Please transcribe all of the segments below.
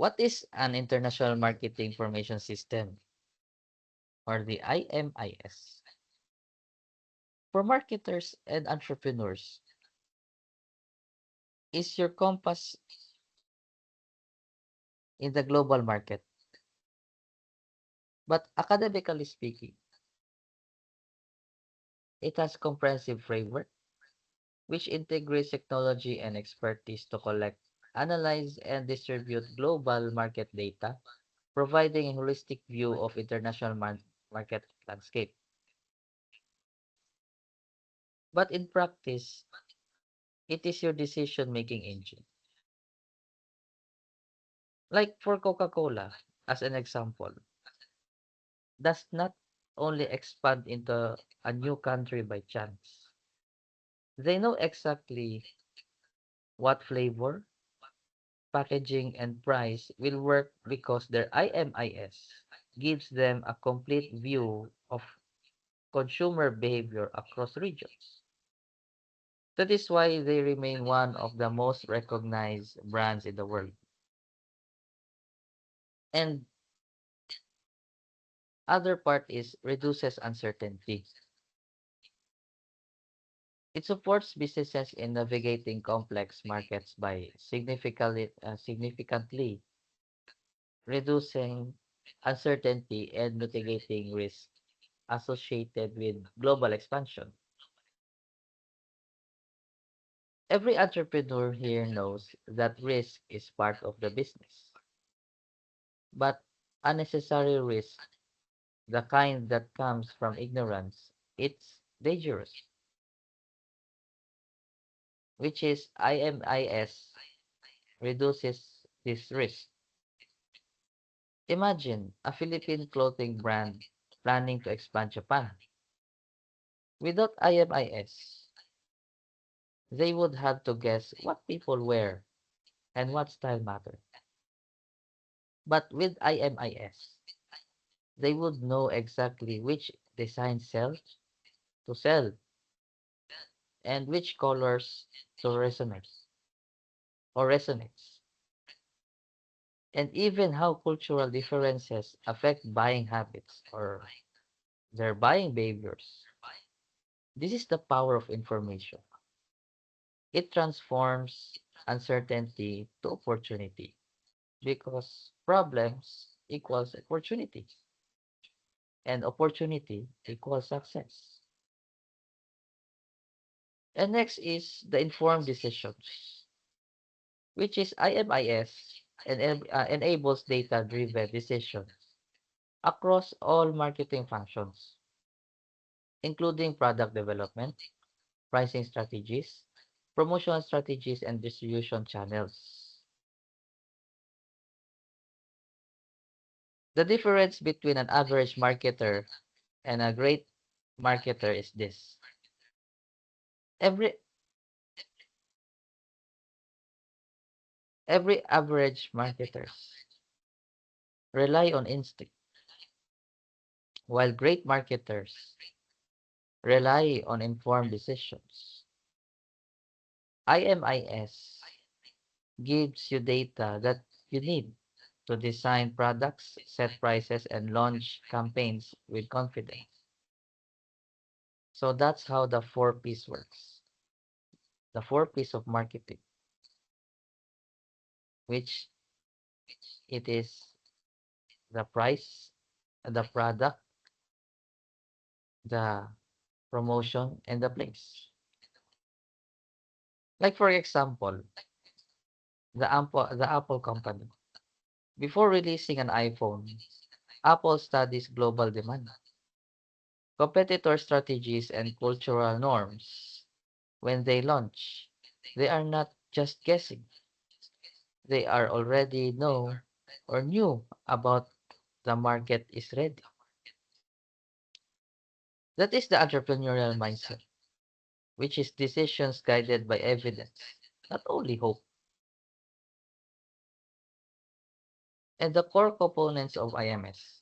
What is an International Marketing Information System, or the IMIS? For marketers and entrepreneurs, is your compass in the global market. But academically speaking, it has comprehensive framework which integrates technology and expertise to collect, analyze, and distribute global market data, providing a holistic view of international market landscape. But in practice, it is your decision-making engine. Like for Coca-Cola, as an example, does not only expand into a new country by chance. They know exactly what flavor, packaging, and price will work because their IMIS gives them a complete view of consumer behavior across regions. That is why they remain one of the most recognized brands in the world. And other part is reduces uncertainty. It supports businesses in navigating complex markets by significantly reducing uncertainty and mitigating risk associated with global expansion. Every entrepreneur here knows that risk is part of the business, but unnecessary risk, the kind that comes from ignorance, it's dangerous, which is IMIS reduces this risk. Imagine a Philippine clothing brand planning to expand Japan. Without IMIS, they would have to guess what people wear and what style matter. But with IMIS, they would know exactly which design sell and which colors to resonates, and even how cultural differences affect buying habits or their buying behaviors. This is the power of information. It transforms uncertainty to opportunity because problems equals opportunity and opportunity equals success. And next is the informed decisions, which is IMIS enables data-driven decisions across all marketing functions, including product development, pricing strategies, promotional strategies, and distribution channels. The difference between an average marketer and a great marketer is this. Every every average marketers rely on instinct, while great marketers rely on informed decisions. IMIS gives you data that you need to design products, set prices, and launch campaigns with confidence. So that's how the four P's works. The four P's of marketing, which it is the price, the product, the promotion, and the place. Like for example, the Apple company. Before releasing an iPhone, Apple studies global demand, competitor strategies, and cultural norms. When they launch, they are not just guessing. They are already know or knew about the market is ready. That is the entrepreneurial mindset, which is decisions guided by evidence, not only hope. And the core components of IMS.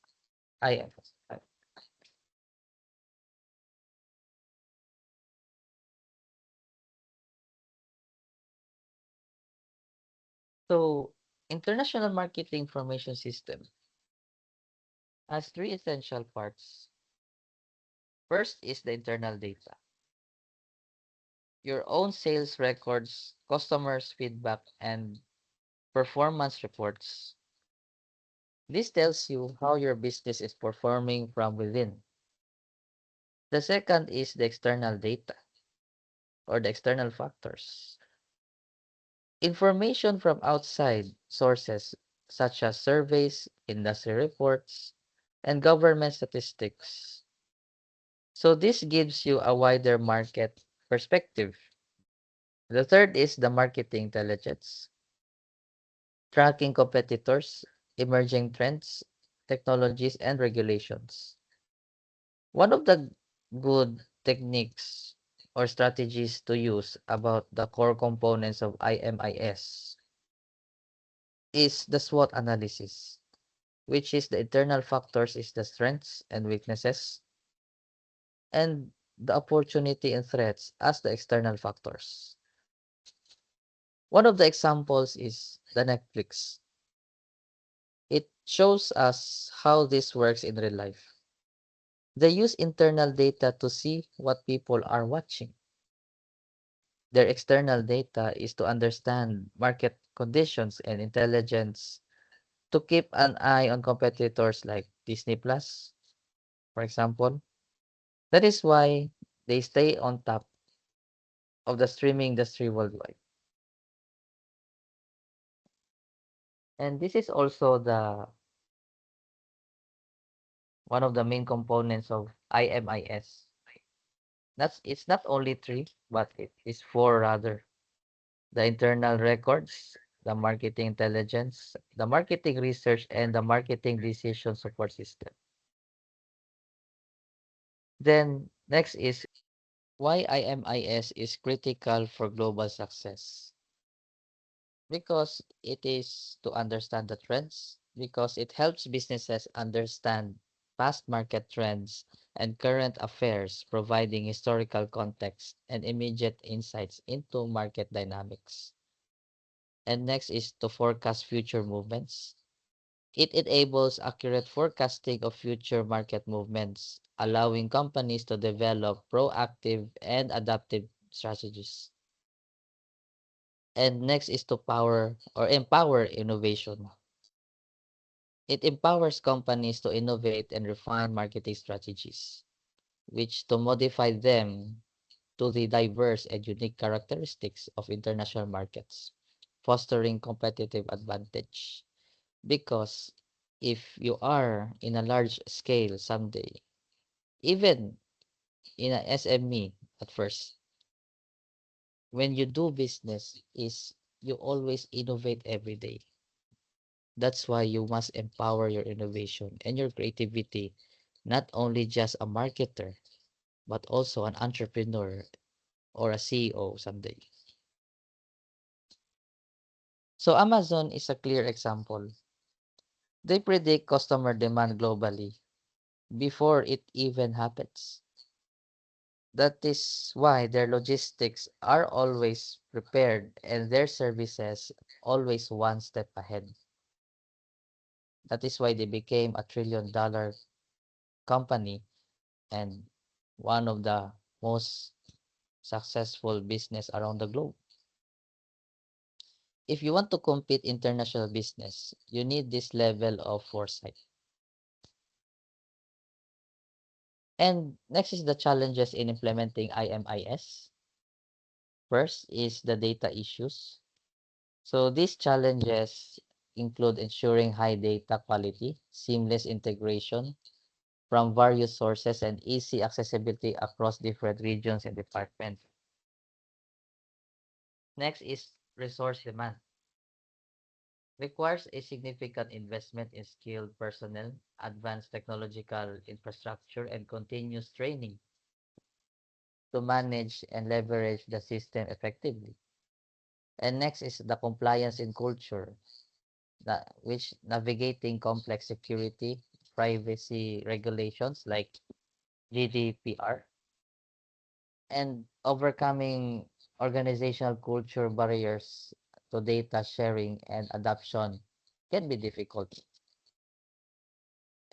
So International marketing information system has three essential parts. First is the internal data, your own sales records, customers' feedback, and performance reports. This tells you how your business is performing from within. The second is the external data or the external factors. Information from outside sources such as surveys, industry reports, and government statistics. So this gives you a wider market perspective. The third is the marketing intelligence, tracking competitors, emerging trends, technologies, and regulations. One of the good techniques or strategies to use about the core components of IMIS is the SWOT analysis, which is the internal factors is the strengths and weaknesses, and the opportunity and threats as the external factors. One of the examples is the Netflix. It shows us how this works in real life. They use internal data to see what people are watching. Their external data is to understand market conditions and intelligence to keep an eye on competitors like Disney Plus, for example. That is why they stay on top of the streaming industry worldwide. And this is also the one of the main components of IMIS. It's not only three, but it is four rather. The internal records, the marketing intelligence, the marketing research, and the marketing decision support system. Then next is why IMIS is critical for global success. Because it is to understand the trends, because it helps businesses understand past market trends and current affairs, providing historical context and immediate insights into market dynamics. And next is to forecast future movements. It enables accurate forecasting of future market movements, allowing companies to develop proactive and adaptive strategies. And next is to power or empower innovation. It empowers companies to innovate and refine marketing strategies, which to modify them to the diverse and unique characteristics of international markets, fostering competitive advantage. Because if you are in a large scale someday, even in a SME at first, when you do business is you always innovate every day. That's why you must empower your innovation and your creativity, not only just a marketer, but also an entrepreneur or a CEO someday. So Amazon is a clear example. They predict customer demand globally before it even happens. That is why their logistics are always prepared and their services always one step ahead. That is why they became $1 trillion company and one of the most successful business around the globe. If you want to compete international business, you need this level of foresight. And next is the challenges in implementing IMIS. First is the data issues. So these challenges include ensuring high data quality, seamless integration from various sources, and easy accessibility across different regions and departments. Next is resource demand. Requires a significant investment in skilled personnel, advanced technological infrastructure, and continuous training to manage and leverage the system effectively. And next is the compliance in culture, which navigating complex security, privacy regulations like GDPR, and overcoming organizational culture barriers to data sharing and adoption can be difficult.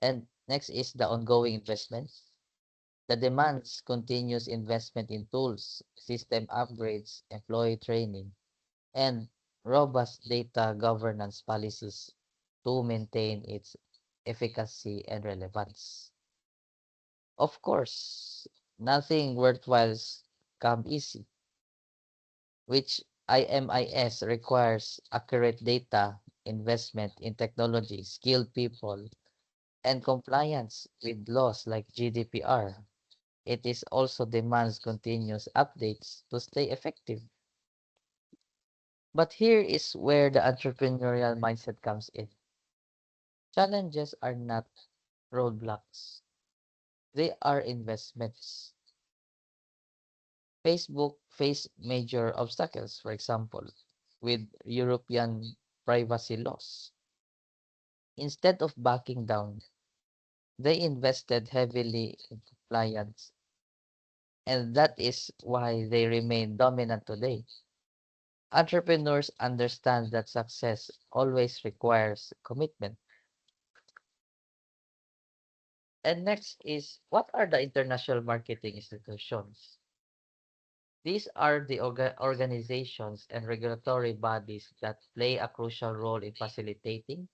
And next is the ongoing investments. The demands continuous investment in tools, system upgrades, employee training, and robust data governance policies to maintain its efficacy and relevance. Of course, nothing worthwhile come easy, which IMIS requires accurate data, investment in technology, skilled people, and compliance with laws like GDPR. It is also demands continuous updates to stay effective. But here is where the entrepreneurial mindset comes in. Challenges are not roadblocks. They are investments. Facebook faced major obstacles, for example, with European privacy laws. Instead of backing down, they invested heavily in compliance, and that is why they remain dominant today. Entrepreneurs understand that success always requires commitment. And next is, what are the international marketing institutions? These are the organizations and regulatory bodies that play a crucial role in facilitating,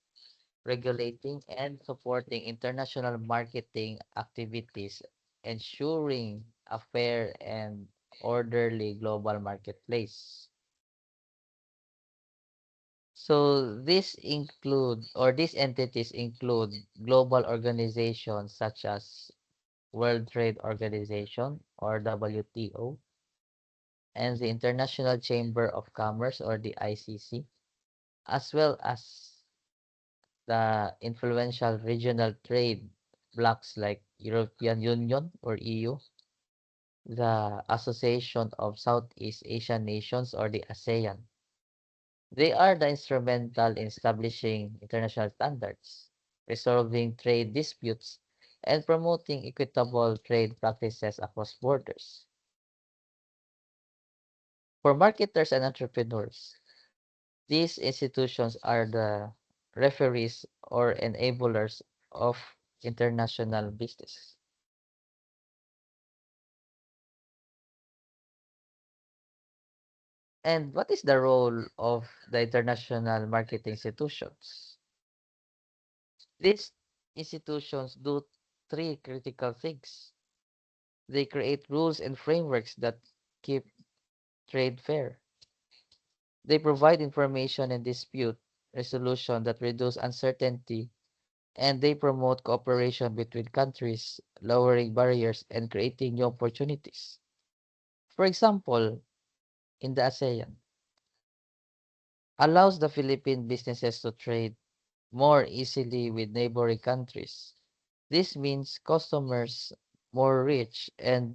regulating, and supporting international marketing activities, ensuring a fair and orderly global marketplace. So these entities include global organizations such as World Trade Organization or WTO and the International Chamber of Commerce or the ICC, as well as the influential regional trade blocs like European Union or EU, the Association of Southeast Asian Nations or the ASEAN. They are the instrumental in establishing international standards, resolving trade disputes, and promoting equitable trade practices across borders. For marketers and entrepreneurs, these institutions are the referees or enablers of international business. And what is the role of the international marketing institutions? These institutions do three critical things. They create rules and frameworks that keep trade fair. They provide information and dispute resolution that reduce uncertainty, and they promote cooperation between countries, lowering barriers and creating new opportunities. For example, in the ASEAN, allows the Philippine businesses to trade more easily with neighboring countries. This means customers more rich and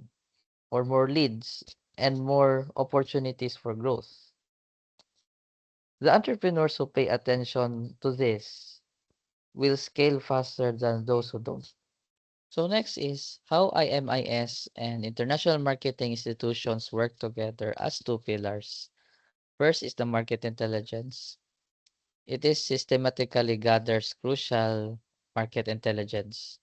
or more leads and more opportunities for growth. The entrepreneurs who pay attention to this will scale faster than those who don't. So next is how IMIS and international marketing institutions work together as two pillars. First is the market intelligence. It is systematically gathers crucial market intelligence,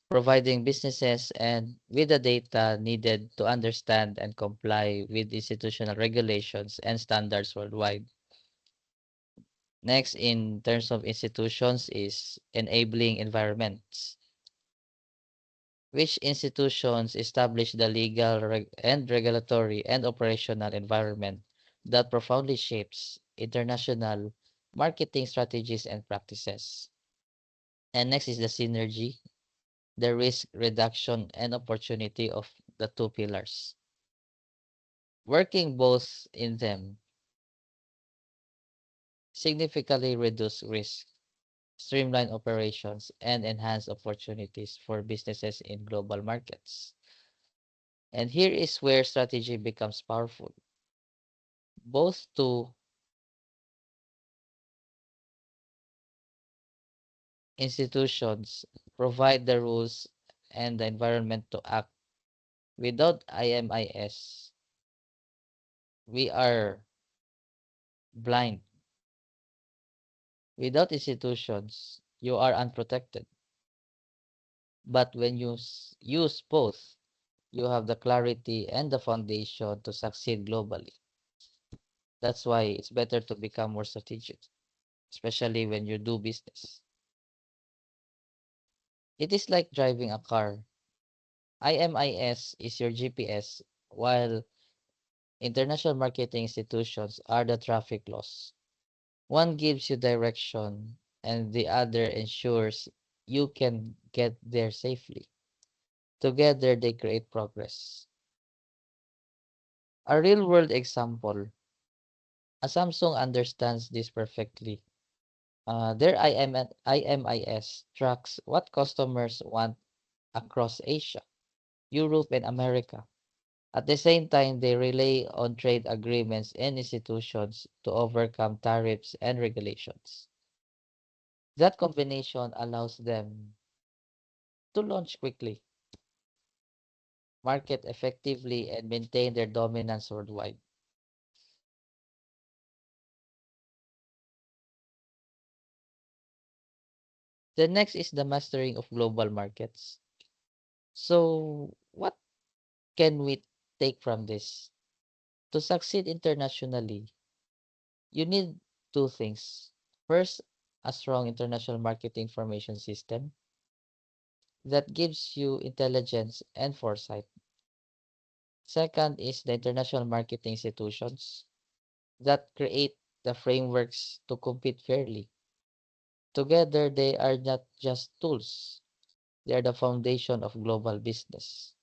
providing businesses and with the data needed to understand and comply with institutional regulations and standards worldwide. Next, in terms of institutions, is enabling environments, which institutions establish the legal and regulatory and operational environment that profoundly shapes international marketing strategies and practices. And next is the synergy, the risk reduction and opportunity of the two pillars. Working both in them significantly reduce risk, streamline operations, and enhance opportunities for businesses in global markets. And here is where strategy becomes powerful. Both two institutions provide the rules and the environment to act. Without IMIS, we are blind. Without institutions, you are unprotected. But when you use both, you have the clarity and the foundation to succeed globally. That's why it's better to become more strategic, especially when you do business. It is like driving a car. IMIS is your GPS, while international marketing institutions are the traffic laws. One gives you direction, and the other ensures you can get there safely. Together, they create progress. A real world example. A Samsung understands this perfectly. Their IMIS tracks what customers want across Asia, Europe, and America. At the same time, they rely on trade agreements and institutions to overcome tariffs and regulations. That combination allows them to launch quickly, market effectively, and maintain their dominance worldwide. The next is the mastering of global markets. So, what can we take from this? To succeed internationally, you need two things. First, a strong international marketing information system that gives you intelligence and foresight. Second is the international marketing institutions that create the frameworks to compete fairly. Together, they are not just tools, they are the foundation of global business.